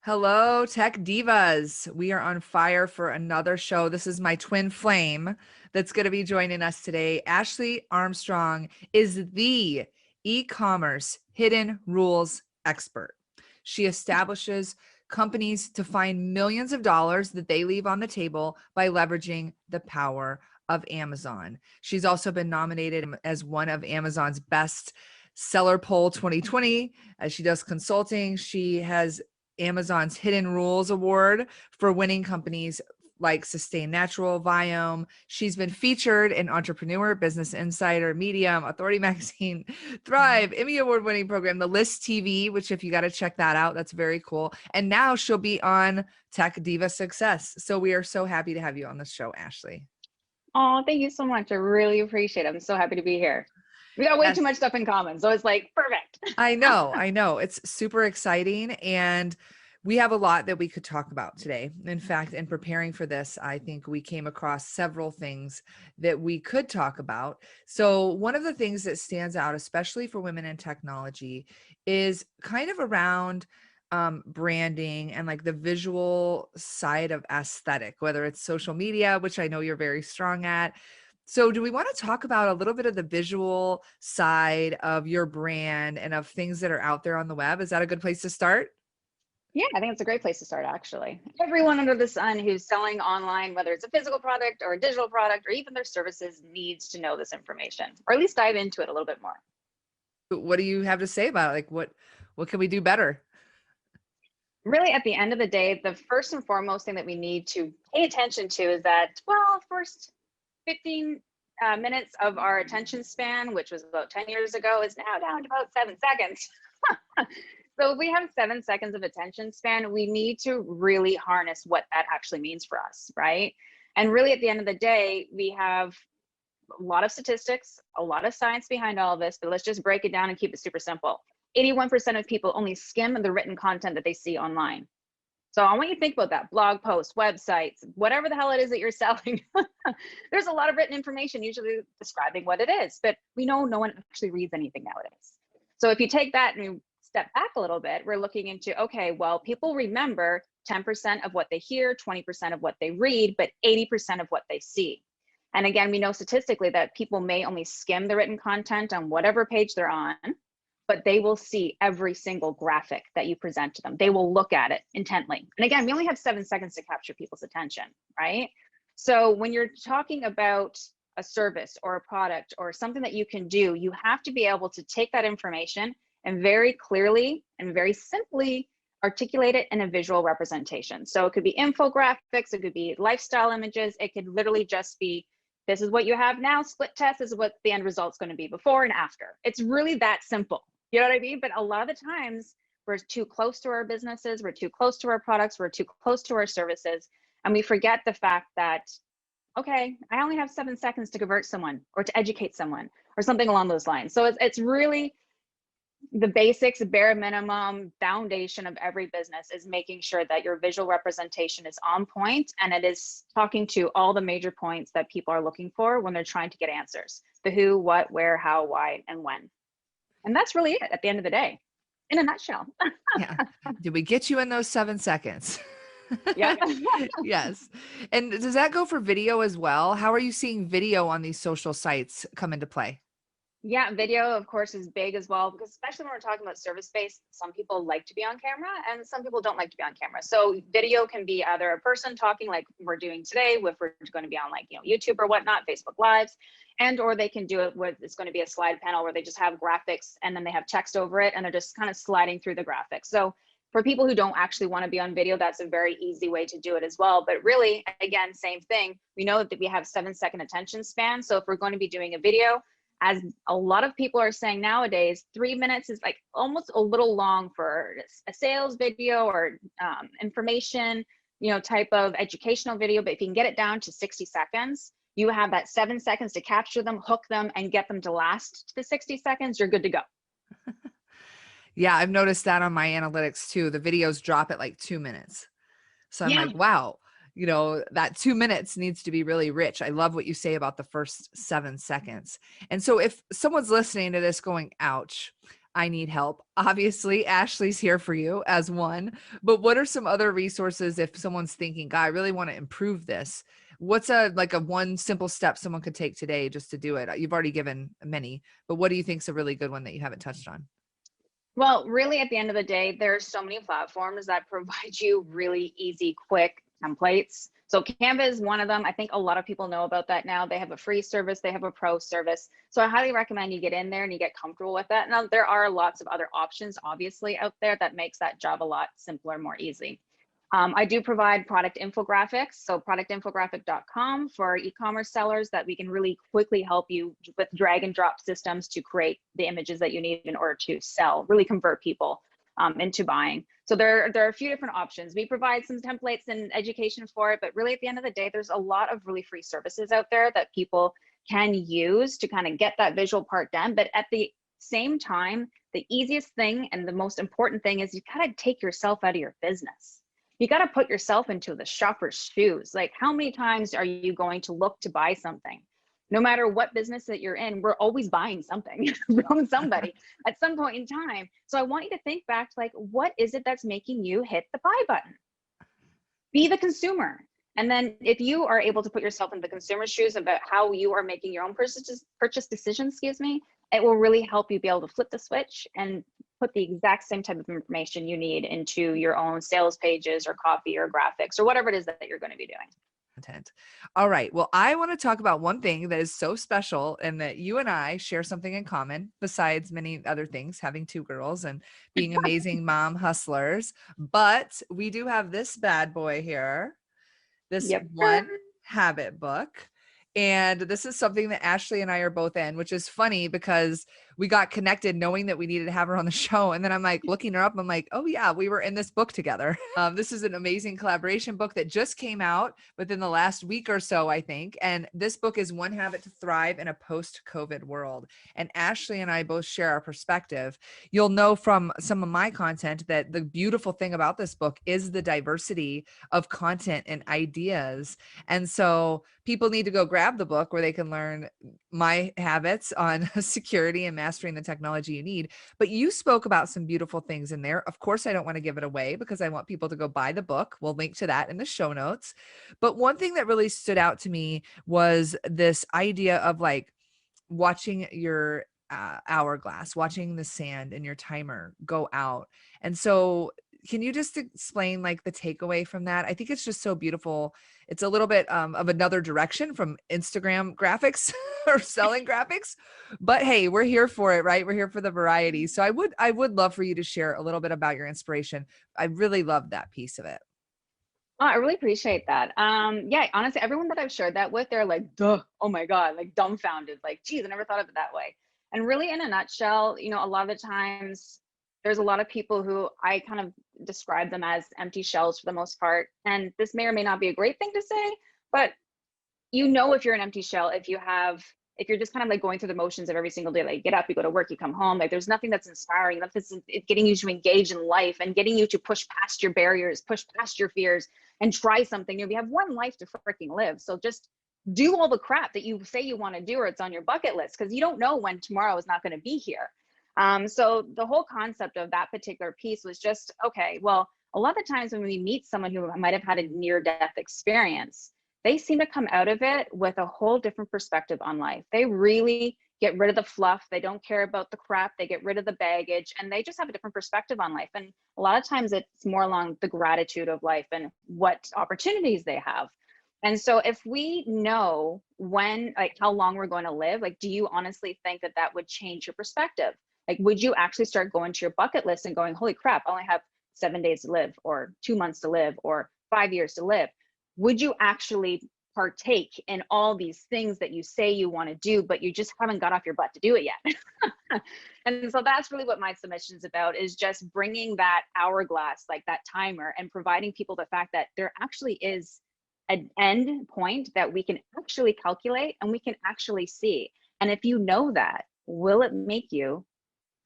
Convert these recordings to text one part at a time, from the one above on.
Hello, Tech Divas. We are on fire for another show. This is my twin flame that's going to be joining us today. Ashley Armstrong is the e-commerce hidden rules expert. She establishes companies to find millions of dollars that they leave on the table by leveraging the power of Amazon. She's also been nominated as one of Amazon's best seller poll 2020 as she does consulting. She has Amazon's Hidden Rules Award for winning companies like Sustain Natural, Viome. She's been featured in Entrepreneur, Business Insider, Medium, Authority Magazine, Thrive, Emmy Award-winning program, The List TV, which if you got to check that out, that's very cool. And now she'll be on Tech Diva Success. So we are so happy to have you on the show, Ashley. Oh, thank you so much. I really appreciate it. I'm so happy to be here. We got way too much stuff in common. So it's like, perfect. I know. It's super exciting. And we have a lot that we could talk about today. In fact, in preparing for this, I think we came across several things that we could talk about. So one of the things that stands out, especially for women in technology, is kind of around branding and like the visual side of aesthetic, whether it's social media, which I know you're very strong at. So do we want to talk about a little bit of the visual side of your brand and of things that are out there on the web? Is that a good place to start? Yeah, I think it's a great place to start, actually. Everyone under the sun who's selling online, whether it's a physical product or a digital product or even their services, needs to know this information, or at least dive into it a little bit more. What do you have to say about it? Like what can we do better? Really, at the end of the day, the first and foremost thing that we need to pay attention to is that, well, first 15 minutes of our attention span, which was about 10 years ago, is now down to about 7 seconds. So if we have 7 seconds of attention span, we need to really harness what that actually means for us, right? And really, at the end of the day, we have a lot of statistics, a lot of science behind all of this, but let's just break it down and keep it super simple. 81% of people only skim the written content that they see online. So I want you to think about that. Blog posts, websites, whatever the hell it is that you're selling. There's a lot of written information usually describing what it is, but we know no one actually reads anything nowadays. So if you take that and you step back a little bit, we're looking into, okay, well, people remember 10% of what they hear, 20% of what they read, but 80% of what they see. And again, we know statistically that people may only skim the written content on whatever page they're on, but they will see every single graphic that you present to them. They will look at it intently. And again, we only have 7 seconds to capture people's attention, right? So when you're talking about a service or a product or something that you can do, you have to be able to take that information and very clearly and very simply articulate it in a visual representation. So it could be infographics, it could be lifestyle images, it could literally just be, this is what you have now, split test, this is what the end result's going to be before and after. It's really that simple. You know what I mean? But a lot of the times we're too close to our businesses, we're too close to our products, we're too close to our services, and we forget the fact that, okay, I only have 7 seconds to convert someone or to educate someone or something along those lines. So it's really the basics, bare minimum foundation of every business is making sure that your visual representation is on point and it is talking to all the major points that people are looking for when they're trying to get answers. The who, what, where, how, why, and when. And that's really it at the end of the day, in a nutshell. Yeah. Did we get you in those 7 seconds? Yeah. Yes. And does that go for video as well? How are you seeing video on these social sites come into play? Yeah, video, of course, is big as well, because especially when we're talking about service-based, some people like to be on camera and some people don't like to be on camera. So video can be either a person talking like we're doing today, if we're going to be on like, YouTube or whatnot, Facebook Lives, and or they can do it with, it's going to be a slide panel where they just have graphics and then they have text over it and they're just kind of sliding through the graphics. So for people who don't actually want to be on video, that's a very easy way to do it as well. But really, again, same thing. We know that we have 7 second attention span. So if we're going to be doing a video, as a lot of people are saying nowadays, 3 minutes is like almost a little long for a sales video or information, type of educational video. But if you can get it down to 60 seconds, you have that 7 seconds to capture them, hook them, and get them to last to the 60 seconds, you're good to go. Yeah, I've noticed that on my analytics too. The videos drop at like 2 minutes. So I'm like, wow, that 2 minutes needs to be really rich. I love what you say about the first 7 seconds. And so if someone's listening to this going, ouch, I need help. Obviously, Ashley's here for you as one, but what are some other resources if someone's thinking, God, I really want to improve this? What's a like a one simple step someone could take today just to do it? You've already given many, but what do you think is a really good one that you haven't touched on? Well, really, at the end of the day, there's so many platforms that provide you really easy, quick templates. So Canva is one of them. I think a lot of people know about that now. They have a free service, they have a pro service. So I highly recommend you get in there and you get comfortable with that. Now, there are lots of other options, obviously, out there that makes that job a lot simpler, more easy. I do provide product infographics, so productinfographic.com for e-commerce sellers that we can really quickly help you with drag and drop systems to create the images that you need in order to sell, really convert people into buying. So there are a few different options. We provide some templates and education for it, but really at the end of the day, there's a lot of really free services out there that people can use to kind of get that visual part done. But at the same time, the easiest thing and the most important thing is you gotta take yourself out of your business. You got to put yourself into the shopper's shoes. Like, how many times are you going to look to buy something? No matter what business that you're in, we're always buying something from somebody at some point in time. So I want you to think back to, like, what is it that's making you hit the buy button? Be the consumer. And then if you are able to put yourself in the consumer's shoes about how you are making your own purchase decisions, excuse me, it will really help you be able to flip the switch and put the exact same type of information you need into your own sales pages or copy or graphics or whatever it is that you're going to be doing. Content. All right. Well, I want to talk about one thing that is so special and that you and I share something in common besides many other things, having two girls and being amazing mom hustlers. But we do have this bad boy here, this Yep. one habit book. And this is something that Ashley and I are both in, which is funny because we got connected knowing that we needed to have her on the show. And then I'm like looking her up. I'm like, oh yeah, we were in this book together. This is an amazing collaboration book that just came out within the last week or so, I think. And this book is One Habit to Thrive in a Post-COVID World. And Ashley and I both share our perspective. You'll know from some of my content that the beautiful thing about this book is the diversity of content and ideas. And so people need to go grab the book where they can learn my habits on security and mastering the technology you need. But you spoke about some beautiful things in there. Of course, I don't want to give it away because I want people to go buy the book. We'll link to that in the show notes. But one thing that really stood out to me was this idea of like watching your hourglass, watching the sand and your timer go out. And so can you just explain like the takeaway from that? I think it's just so beautiful. It's a little bit of another direction from Instagram graphics or selling graphics, but hey, we're here for it, right? We're here for the variety. So I would love for you to share a little bit about your inspiration. I really love that piece of it. Oh, I really appreciate that. Yeah, honestly, everyone that I've shared that with, they're like, duh, oh my God, like dumbfounded, like, geez, I never thought of it that way. And really, in a nutshell, a lot of the times there's a lot of people who I kind of describe them as empty shells for the most part. And this may or may not be a great thing to say, but if you're an empty shell, if you're just kind of like going through the motions of every single day, like you get up, you go to work, you come home, like there's nothing that's inspiring, nothing's getting you to engage in life and getting you to push past your barriers, push past your fears and try something new. We have one life to freaking live. So just do all the crap that you say you want to do or it's on your bucket list because you don't know when tomorrow is not going to be here. So the whole concept of that particular piece was just, okay, well, a lot of times when we meet someone who might have had a near-death experience, they seem to come out of it with a whole different perspective on life. They really get rid of the fluff. They don't care about the crap. They get rid of the baggage and they just have a different perspective on life. And a lot of times it's more along the gratitude of life and what opportunities they have. And so if we know how long we're going to live, like, do you honestly think that that would change your perspective? Like, would you actually start going to your bucket list and going, holy crap, I only have 7 days to live or 2 months to live or 5 years to live? Would you actually partake in all these things that you say you want to do, but you just haven't got off your butt to do it yet? And so that's really what my submission is about, is just bringing that hourglass, like that timer, and providing people the fact that there actually is an end point that we can actually calculate and we can actually see. And if you know that, will it make you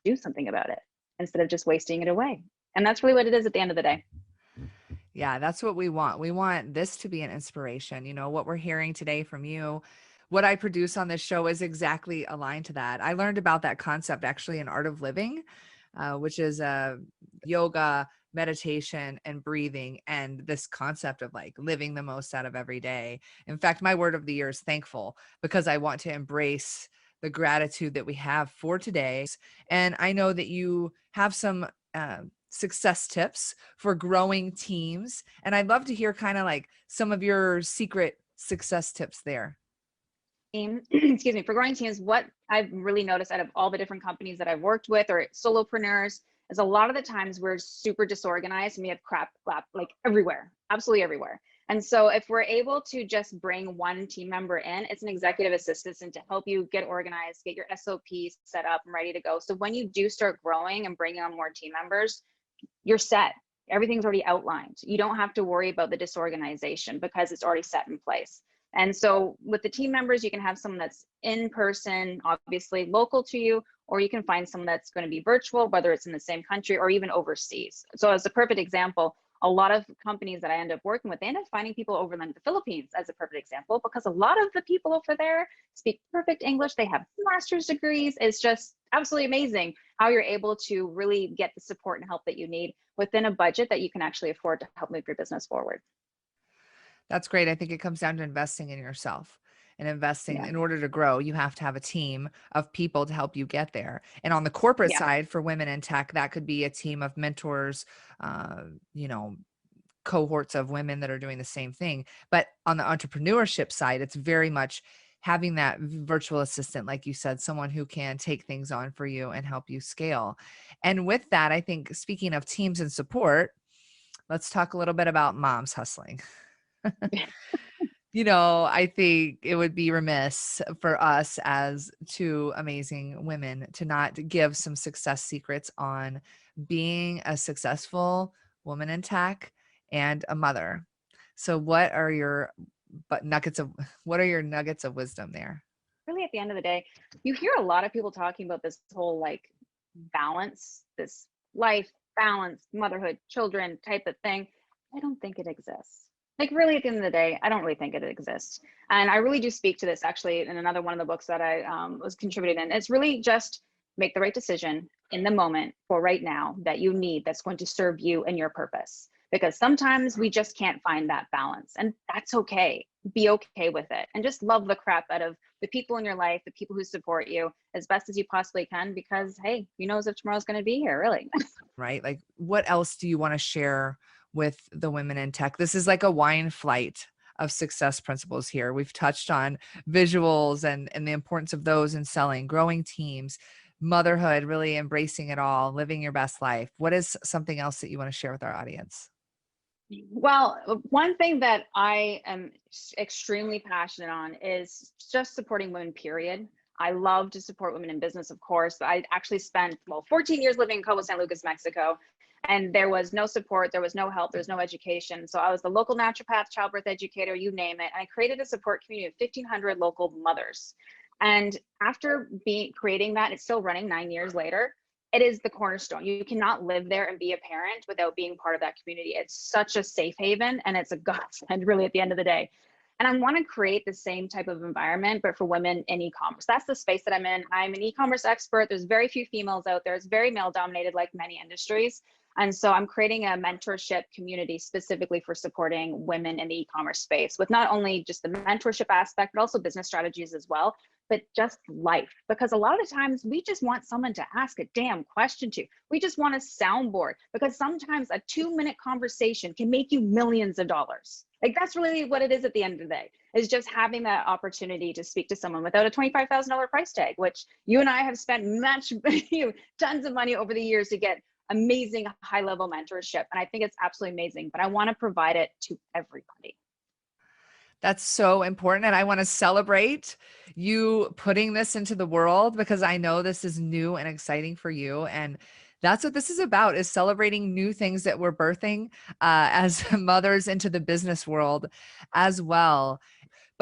do something about it instead of just wasting it away? And that's really what it is at the end of the day. Yeah, that's what we want. We want this to be an inspiration. What we're hearing today from you, what I produce on this show is exactly aligned to that. I learned about that concept actually in Art of Living, which is yoga, meditation, and breathing, and this concept of like living the most out of every day. In fact, my word of the year is thankful, because I want to embrace the gratitude that we have for today. And I know that you have some success tips for growing teams. And I'd love to hear kind of like some of your secret success tips there. Excuse me, for growing teams, what I've really noticed out of all the different companies that I've worked with or solopreneurs is a lot of the times we're super disorganized and we have crap like everywhere, absolutely everywhere. And so if we're able to just bring one team member in, it's an executive assistant to help you get organized, get your SOPs set up and ready to go. So when you do start growing and bringing on more team members, you're set. Everything's already outlined. You don't have to worry about the disorganization because it's already set in place. And so with the team members, you can have someone that's in person, obviously local to you, or you can find someone that's going to be virtual, whether it's in the same country or even overseas. So as a perfect example, a lot of companies that I end up working with, they end up finding people over in the Philippines as a perfect example, because a lot of the people over there speak perfect English. They have master's degrees. It's just absolutely amazing how you're able to really get the support and help that you need within a budget that you can actually afford to help move your business forward. That's great. I think it comes down to investing in yourself and investing Yeah. in order to grow. You have to have a team of people to help you get there. And on the corporate Yeah. side for women in tech, that could be a team of mentors, you know, cohorts of women that are doing the same thing. But on the entrepreneurship side, it's very much having that virtual assistant, like you said, someone who can take things on for you and help you scale. And with that, I think speaking of teams and support, let's talk a little bit about moms hustling. You know, I think it would be remiss for us as two amazing women to not give some success secrets on being a successful woman in tech and a mother. So what are your nuggets of wisdom there? Really, at the end of the day, you hear a lot of people talking about this whole like balance, this life balance, motherhood, children type of thing. I don't think it exists. Like, really, at the end of the day, I don't really think it exists. And I really do speak to this actually in another one of the books that I was contributing in. It's really just make the right decision in the moment for right now that you need, that's going to serve you and your purpose. Because sometimes we just can't find that balance, and that's okay. Be okay with it and just love the crap out of the people in your life, the people who support you as best as you possibly can, because hey, who knows if tomorrow's going to be here, really. Right? Like, what else do you want to share with the women in tech? This is like a wine flight of success principles here. We've touched on visuals and the importance of those in selling, growing teams, motherhood, really embracing it all, living your best life. What is something else that you want to share with our audience? Well, one thing that I am extremely passionate on is just supporting women, period. I love to support women in business, of course. I actually spent, 14 years living in Cabo San Lucas, Mexico, and there was no support, there was no help, there was no education. So I was the local naturopath, childbirth educator, you name it. And I created a support community of 1,500 local mothers. And after creating that, it's still running 9 years later. It is the cornerstone. You cannot live there and be a parent without being part of that community. It's such a safe haven, and it's a godsend, really, at the end of the day. And I want to create the same type of environment, but for women in e-commerce. That's the space that I'm in. I'm an e-commerce expert. There's very few females out there. It's very male dominated, like many industries. And so I'm creating a mentorship community specifically for supporting women in the e-commerce space, with not only just the mentorship aspect, but also business strategies as well, but just life. Because a lot of the times we just want someone to ask a damn question to. We just want a soundboard, because sometimes a 2-minute conversation can make you millions of dollars. Like, that's really what it is at the end of the day, is just having that opportunity to speak to someone without a $25,000 price tag, which you and I have spent tons of money over the years to get amazing high-level mentorship. And I think it's absolutely amazing, but I want to provide it to everybody. That's so important. And I want to celebrate you putting this into the world, because I know this is new and exciting for you. And that's what this is about, is celebrating new things that we're birthing as mothers into the business world as well.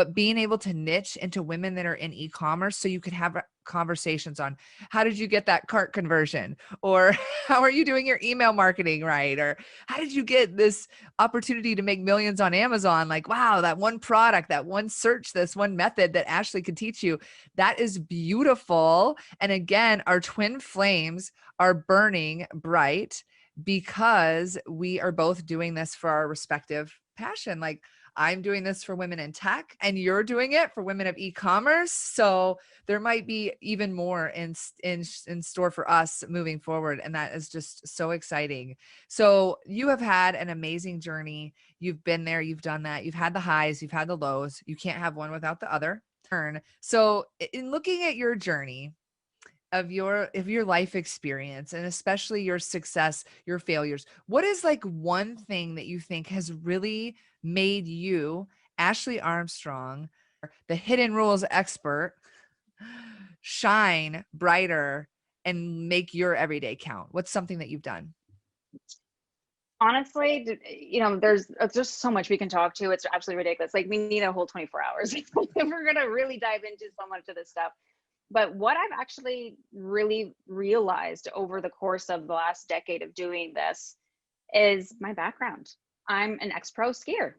but being able to niche into women that are in e-commerce so you could have conversations on how did you get that cart conversion, or how are you doing your email marketing right, or how did you get this opportunity to make millions on Amazon? Like, wow, that one product, that one search, this one method that Ashley could teach you. That is beautiful. And again, our twin flames are burning bright because we are both doing this for our respective passion. Like, I'm doing this for women in tech and you're doing it for women of e-commerce. So there might be even more in store for us moving forward. And that is just so exciting. So you have had an amazing journey. You've been there, you've done that. You've had the highs, you've had the lows. You can't have one without the other. So in looking at your journey, of your life experience, and especially your success, your failures, what is like one thing that you think has really made you, Ashley Armstrong, the hidden rules expert, shine brighter and make your everyday count? What's something that you've done? Honestly, there's just so much we can talk to. It's absolutely ridiculous. Like, we need a whole 24 hours if we're going to really dive into so much of this stuff. But what I've actually really realized over the course of the last decade of doing this is my background. I'm an ex-pro skier.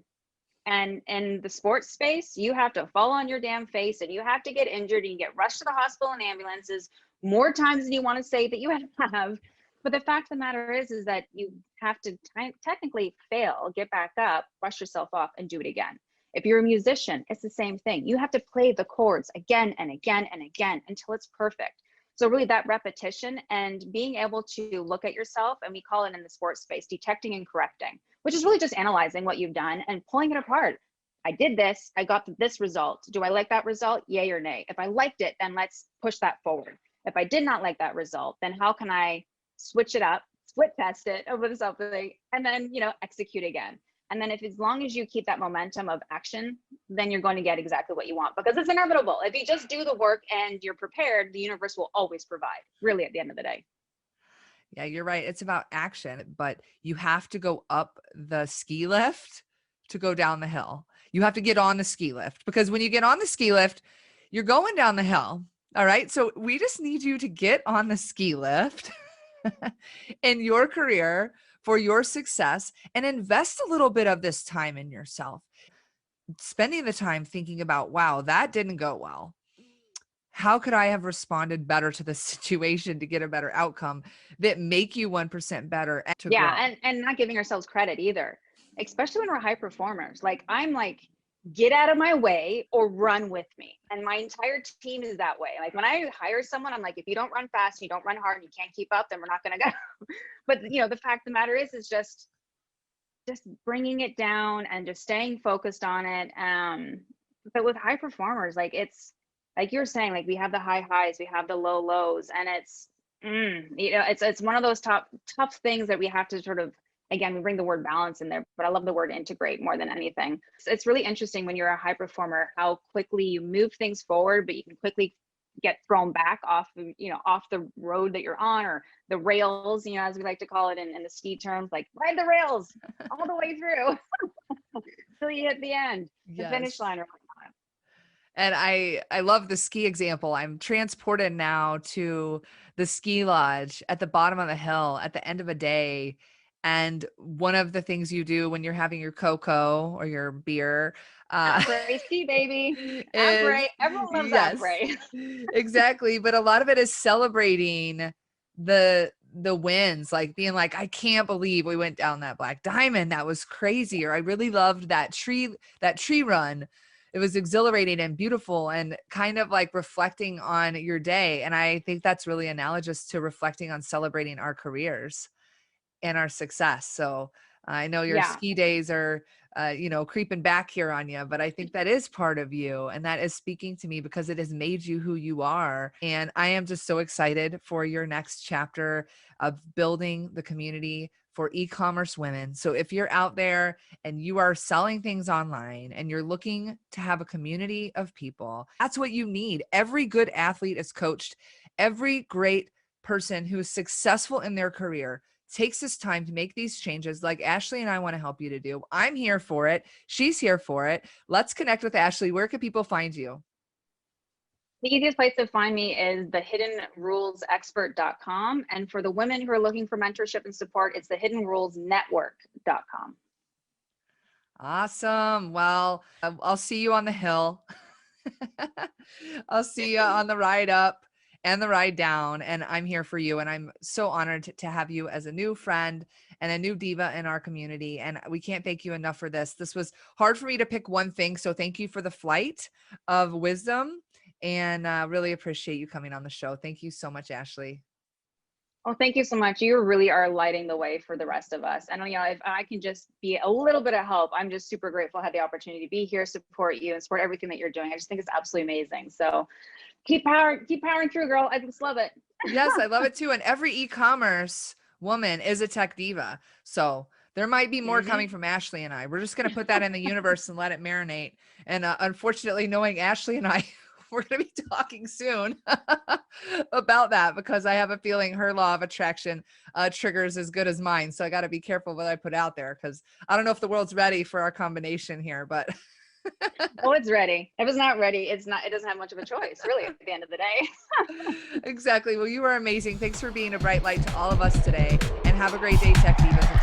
And in the sports space, you have to fall on your damn face and you have to get injured and you get rushed to the hospital in ambulances more times than you want to say that you have. But the fact of the matter is that you have to technically fail, get back up, brush yourself off, and do it again. If you're a musician, it's the same thing. You have to play the chords again and again and again until it's perfect. So really that repetition and being able to look at yourself, and we call it in the sports space, detecting and correcting, which is really just analyzing what you've done and pulling it apart. I did this, I got this result. Do I like that result? Yay or nay? If I liked it, then let's push that forward. If I did not like that result, then how can I switch it up, split test it over something, and then, execute again. And then as long as you keep that momentum of action, then you're going to get exactly what you want, because it's inevitable. If you just do the work and you're prepared, the universe will always provide, really, at the end of the day. Yeah, you're right. It's about action, but you have to go up the ski lift to go down the hill. You have to get on the ski lift, because when you get on the ski lift, you're going down the hill. All right. So we just need you to get on the ski lift in your career for your success, and invest a little bit of this time in yourself. Spending the time thinking about, wow, that didn't go well. How could I have responded better to the situation to get a better outcome that make you 1% better and to grow? And not giving ourselves credit either, especially when we're high performers. Like, I'm like, get out of my way or run with me. And my entire team is that way. Like, when I hire someone, I'm like, if you don't run fast, you don't run hard, and you can't keep up, then we're not going to go. But the fact of the matter is just bringing it down and just staying focused on it. But with high performers, like, it's like you're saying, like, we have the high highs, we have the low lows, and it's it's one of those tough things that we have to sort of, again, we bring the word balance in there, but I love the word integrate more than anything. So it's really interesting when you're a high performer, how quickly you move things forward, but you can quickly get thrown back off the road that you're on, or the rails, as we like to call it in the ski terms, like ride the rails all the way through till you hit the end, the finish line or whatnot. And I love the ski example. I'm transported now to the ski lodge at the bottom of the hill at the end of a day. And one of the things you do when you're having your cocoa or your beer, après ski, baby. Après. Everyone loves après. Exactly. But a lot of it is celebrating the wins, like being like, I can't believe we went down that black diamond. That was crazy. Or I really loved that tree run. It was exhilarating and beautiful, and kind of like reflecting on your day. And I think that's really analogous to reflecting on celebrating our careers and our success. So I know your ski days are, creeping back here on you, but I think that is part of you, and that is speaking to me because it has made you who you are. And I am just so excited for your next chapter of building the community for e-commerce women. So if you're out there and you are selling things online and you're looking to have a community of people, that's what you need. Every good athlete is coached. Every great person who is successful in their career takes this time to make these changes like Ashley and I want to help you to do. I'm here for it. She's here for it. Let's connect with Ashley. Where can people find you? The easiest place to find me is thehiddenrulesexpert.com. And for the women who are looking for mentorship and support, it's thehiddenrulesnetwork.com. Awesome. Well, I'll see you on the hill. I'll see you on the ride up and the ride down. And I'm here for you. And I'm so honored to have you as a new friend and a new diva in our community. And we can't thank you enough for this. This was hard for me to pick one thing. So thank you for the flight of wisdom, and really appreciate you coming on the show. Thank you so much, Ashley. Oh, thank you so much. You really are lighting the way for the rest of us. And if I can just be a little bit of help, I'm just super grateful I had the opportunity to be here, support you, and support everything that you're doing. I just think it's absolutely amazing. So keep powering through, girl. I just love it. Yes, I love it too. And every e-commerce woman is a tech diva. So there might be more coming from Ashley and I. We're just going to put that in the universe and let it marinate. And unfortunately, knowing Ashley and I, we're going to be talking soon about that, because I have a feeling her law of attraction triggers as good as mine. So I got to be careful what I put out there, because I don't know if the world's ready for our combination here, but oh, it's ready. If it's not ready, it doesn't have much of a choice, really, at the end of the day. Exactly. Well, you are amazing. Thanks for being a bright light to all of us today, and have a great day, Tech Divas.